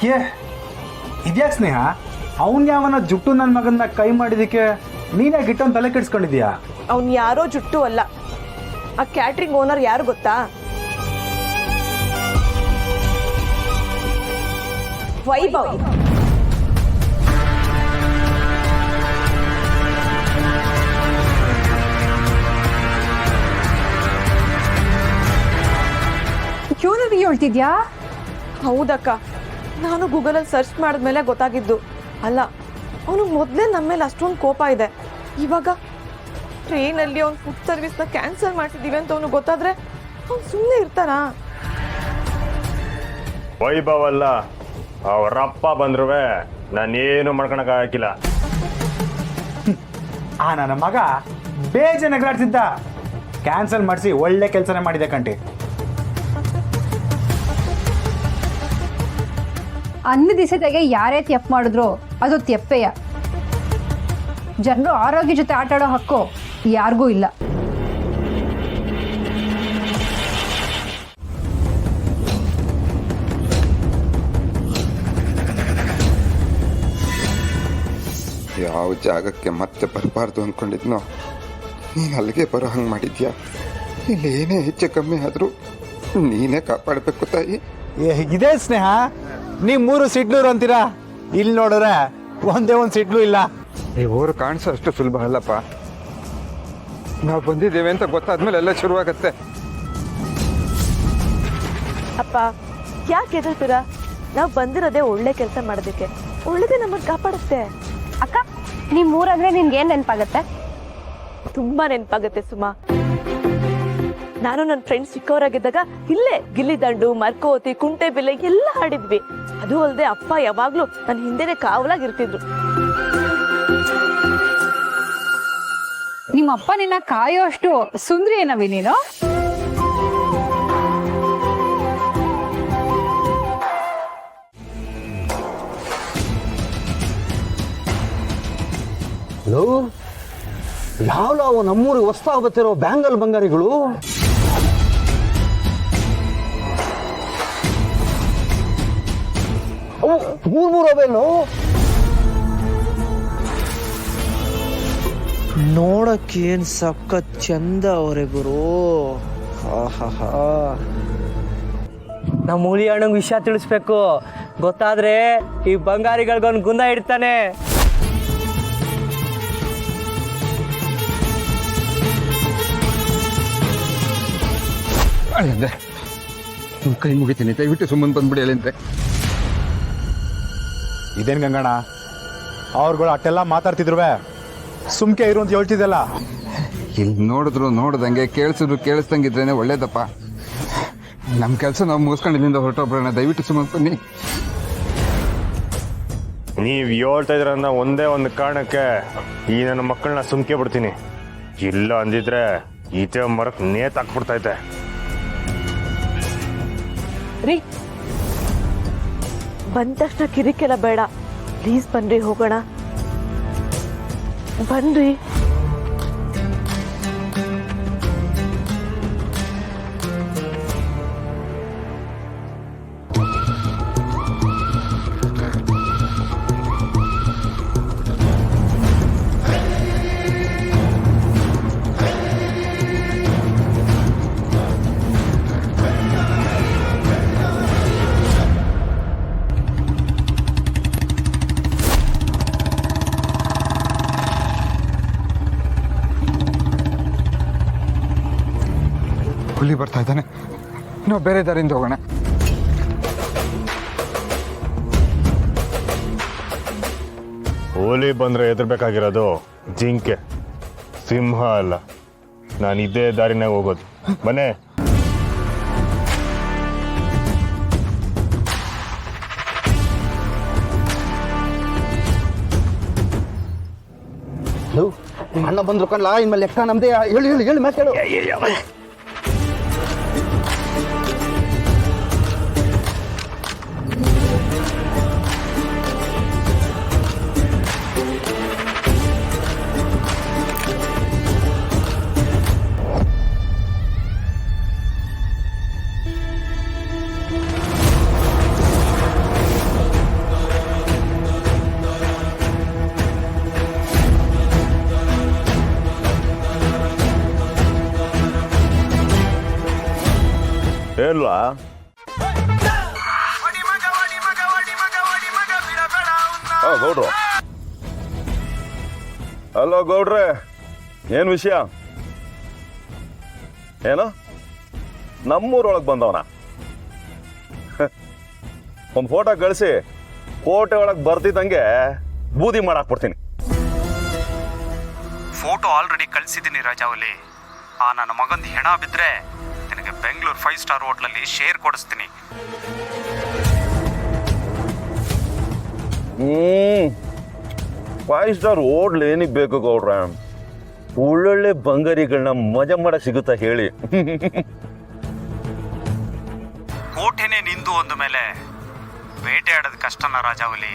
ಛೇ, ಇದ್ಯಾಕೆ ಸ್ನೇಹ? ಅವನ್ ಯಾವನ ಜುಟ್ಟು ನನ್ನ ಮಗನ್ನ ಕೈ ಮಾಡಿದಕ್ಕೆ ನೀನೇ ಗಿಟ್ಟೊಂದು ತಲೆ ಕೆಡಿಸ್ಕೊಂಡಿದ್ಯಾ? ಅವ್ನು ಯಾರೋ ಜುಟ್ಟು ಅಲ್ಲ, ಆ ಕ್ಯಾಟ್ರಿಂಗ್ ಓನರ್ ಯಾರು ಗೊತ್ತಾ? ವೈಭವ್. ಇವನಿಗೆ ಹೇಳ್ತಿದ್ಯಾ? ಹೌದಕ್ಕ, ನಾನು ಗೂಗಲಲ್ಲಿ ಸರ್ಚ್ ಮಾಡಿದ್ಮೇಲೆ ಗೊತ್ತಾಗಿದ್ದು. ಅಲ್ಲ, ಅವನು ಮೊದಲೇ ನಮ್ಮ ಮೇಲೆ ಅಷ್ಟೊಂದು ಕೋಪ ಇದೆ. ಇವಾಗ ಟ್ರೈನಲ್ಲಿ ಅವ್ನು ಫುಡ್ ಸರ್ವಿಸ್ನ ಕ್ಯಾನ್ಸಲ್ ಮಾಡ್ತಿದ್ದೀವಿ ಅಂತ ಅವನು ಗೊತ್ತಾದ್ರೆ ಅವ್ನು ಸುಮ್ಮನೆ ಇರ್ತಾರಾ? ವೈಭವ್ ಅಲ್ಲ, ಅವರಪ್ಪ ಬಂದ್ರು ನಾನೇನು ಮಾಡ್ಕೊಳಕ್ ಆಗಿಲ್ಲ. ಆ ನನ್ನ ಮಗ ಬೇಜಾರಾಗ್ತಿದ್ದ, ಕ್ಯಾನ್ಸಲ್ ಮಾಡಿಸಿ ಒಳ್ಳೆ ಕೆಲಸನೇ ಮಾಡಿದೆ ಕಂಟಿ. ಅನ್ನ ದಿಸೆಗೆ ಯಾರೇ ತೆಪ್ಪು ಮಾಡಿದ್ರು ಅದು ತೆಪ್ಪೆಯ. ಜನರು ಆರೋಗ್ಯ ಜೊತೆ ಆಟ ಆಡೋ ಹಕ್ಕು ಯಾರಿಗೂ ಇಲ್ಲ. ಯಾವ ಜಾಗಕ್ಕೆ ಮತ್ತೆ ಬರಬಾರ್ದು ಅಂದ್ಕೊಂಡಿದ್ನೋ ನೀನು ಅಲ್ಲಿಗೆ ಬರೋ ಹಂಗೆ ಮಾಡಿದ್ಯಾ? ಇಲ್ಲಿ ಏನೇ ಹೆಚ್ಚು ಕಮ್ಮಿ ಆದರೂ ನೀನೇ ಕಾಪಾಡಬೇಕು ತಾಯಿ. ಇದೇ ಸ್ನೇಹ, ನೀವು 3 ಸಿಡ್ಲೂರು ಅಂತೀರಾ, ಇಲ್ಲಿ ನೋಡಿದ್ರೆ ಒಂದೇ ಒಂದು ಸಿಡ್ಲು ಇಲ್ಲ. ಈ ಊರು ಕಾಣಿಸೋ ಅಷ್ಟು ಸುಲಭ ಅಲ್ಲಪ್ಪ. ನಾವು ಬಂದಿದ್ದೇವೆ ಅಂತ ಗೊತ್ತಾದ್ಮೇಲೆ ಎಲ್ಲ ಶುರುವಾಗತ್ತೆ. ಅಪ್ಪ, ಯಾಕೆ ಎದುರ್ತೀರಾ? ನಾವು ಬಂದಿರೋದೇ ಒಳ್ಳೆ ಕೆಲಸ ಮಾಡೋದಕ್ಕೆ. ಒಳ್ಳೇದೇ ನಮ್ಮನ್ನು ಕಾಪಾಡುತ್ತೆ. ಅಕ್ಕ, ನಿಮ್ ಊರಂದ್ರೆ ನಿನ್ಗೆ ಏನ್ ನೆನಪಾಗತ್ತೆ? ತುಂಬಾ ನೆನಪಾಗುತ್ತೆ ಸುಮಾ. ನಾನು ನನ್ನ ಫ್ರೆಂಡ್ಸ್ ಚಿಕ್ಕವರಾಗಿದ್ದಾಗ ಇಲ್ಲೇ ಗಿಲ್ಲಿ ದಂಡು, ಮರ್ಕೋತಿ, ಕುಂಟೆ ಬಿಲ್ಲೆ ಎಲ್ಲ ಆಡಿದ್ವಿ. ಅದು ಅಲ್ಲದೆ ಅಪ್ಪ ಯಾವಾಗ್ಲೂ ನನ್ನ ಹಿಂದೆನೆ ಕಾವಲಾಗಿರ್ತಿದ್ರು. ನಿಮ್ಮಪ್ಪ ನಿನ್ನ ಕಾಯೋ ಅಷ್ಟು ಸುಂದ್ರಿ ಏನವಿ ನೀನು? ಯಾವ ನಮ್ಮೂರಿಗೆ ಹೊಸ್ತಾಗಿ ಬರ್ತಿರೋ ಬ್ಯಾಂಗಲ್ ಬಂಗಾರಿಗಳು ಅವು ಮೂರು ಅವೇನು ನೋಡಕ್ಕೇನ್ ಸಖತ್ ಚಂದ ಅವರೇ ಗುರು. ನಮ್ಮ ಮೂಲಿ ಅಣ್ಣಂಗೆ ವಿಷಯ ತಿಳಿಸ್ಬೇಕು. ಗೊತ್ತಾದ್ರೆ ಈ ಬಂಗಾರಿಗಳಿಗೊಂದು ಗುಂದ ಇಡ್ತಾನೆ. ಅಳಿಯಂದೆ, ನಿಮ್ಮ ಕೈ ಮುಗಿತೀನಿ, ದಯವಿಟ್ಟು ಸುಮ್ಮನೆ ಬಂದ್ಬಿಡಿ ಅಳಿಯಂತೆ. ಇದೇನು ಗಂಗಣ್ಣ, ಅವ್ರುಗಳು ಅಟ್ಟೆಲ್ಲ ಮಾತಾಡ್ತಿದ್ರು, ಸುಮ್ಕೆ ಇರು ಅಂತ ಹೇಳ್ತಿದ್ದಲ್ಲ. ಇಲ್ಲಿ ನೋಡಿದ್ರು ನೋಡ್ದಂಗೆ, ಕೇಳಿಸಿದ್ರು ಕೇಳಿಸ್ದಂಗಿದ್ರೇನೆ ಒಳ್ಳೇದಪ್ಪ. ನಮ್ಮ ಕೆಲಸ ನಾವು ಮುಗಿಸ್ಕೊಂಡು ಇಲ್ಲಿಂದ ಹೊರಟೋಗ್ಬಿಡೋಣ. ದಯವಿಟ್ಟು ಸುಮ್ಮನೆ ಬನ್ನಿ. ನೀವ್ ಹೇಳ್ತಾ ಇದ್ರನ್ನ ಒಂದೇ ಒಂದು ಕಾರಣಕ್ಕೆ ಈ ನನ್ನ ಮಕ್ಕಳನ್ನ ಸುಮ್ಕೆ ಬಿಡ್ತೀನಿ. ಇಲ್ಲ ಅಂದಿದ್ರೆ ಈಚೆ ಮರಕ್ ನೇತಾಕ್ಬಿಡ್ತೈತೆ. ರೀ, ಬಂದ ತಕ್ಷಣ ಕಿರಿಕೆಲ್ಲ ಬೇಡ, ಪ್ಲೀಸ್ ಬನ್ರಿ, ಹೋಗೋಣ ಬನ್ರಿ. ಹುಲಿ ಬರ್ತಾ ಇದ್ದಾನೆ, ನಾವು ಬೇರೆ ದಾರಿಯಿಂದ ಹೋಗೋಣ. ಹುಲಿ ಬಂದ್ರೆ ಎದುರ್ಬೇಕಾಗಿರೋದು ಜಿಂಕೆ, ಸಿಂಹ ಅಲ್ಲ. ನಾನು ಇದೇ ದಾರಿನಾಗ ಹೋಗೋದು. ಬನ್ನೇ. ಅಣ್ಣ ಬಂದ್ರು ಕಣ್ಲ, ಇನ್ಮೇಲೆ ಲೆಕ್ಕ ನಮ್ದೇ. ಹೇಳಿ ಹೇಳಿ ಹೇಳಿ ಮಾತಾಡು. ಏನ್ಲ ಗೌಡ್ರು ಹಲೋ ಗೌಡ್ರೆ ಏನು ವಿಷಯ ಏನು ನಮ್ಮೂರೊಳಗೆ ಬಂದವನ ಒಂದು ಫೋಟೋ ಕಳಿಸಿ ಕೋಟೆ ಒಳಗೆ ಬರ್ತಿದ್ದಂಗೆ ಬೂದಿ ಮಾಡಾಕ್ಬಿಡ್ತೀನಿ. Photo already ಕಳಿಸಿದ್ದೀನಿ Rajavali. ಆ ನನ್ನ ಮಗಂದು ಹೆಣ ಬಿದ್ದರೆ ನಿನಗೆ ಬೆಂಗಳೂರು 5 ಸ್ಟಾರ್ ಹೋಟ್ಲಲ್ಲಿ ಶೇರ್ ಕೊಡಿಸ್ತೀನಿ. 5 ಸ್ಟಾರ್ ಹೋಟ್ಲ್ ಏನಿಗೆ ಬೇಕು ಗೌಡ್ರ? ಒಳ್ಳೊಳ್ಳೆ ಬಂಗಾರಿಗಳನ್ನ ಮಜಾ ಮಾಡಕ್ ಸಿಗುತ್ತಾ ಹೇಳಿ? ಕೋಟೆನೇ ನಿಂದು ಅಂದ ಮೇಲೆ ಬೇಟೆ ಆಡೋದು ಕಷ್ಟನ ರಾಜಾವಲಿ.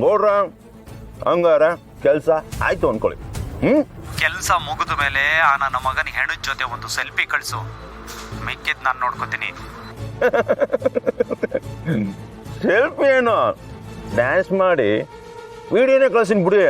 ಗೌಡ್ರ ಹಂಗಾರ ಕೆಲಸ ಆಯ್ತು ಅನ್ಕೊಳ್ಳಿ. ಕೆಲಸ ಮುಗಿದ ಮೇಲೆ ಆ ನನ್ನ ಮಗನ ಹೆಣದ ಜೊತೆ ಒಂದು ಸೆಲ್ಫಿ ಕಳಿಸು, ಮಿಕ್ಕಿದ್ ನಾನು ನೋಡ್ಕೋತೀನಿ. ಸೆಲ್ಫಿ ಏನು ಡ್ಯಾನ್ಸ್ ಮಾಡಿ ವಿಡಿಯೋನೇ ಕಳ್ಸಿನಿ ಬಿಡಿ.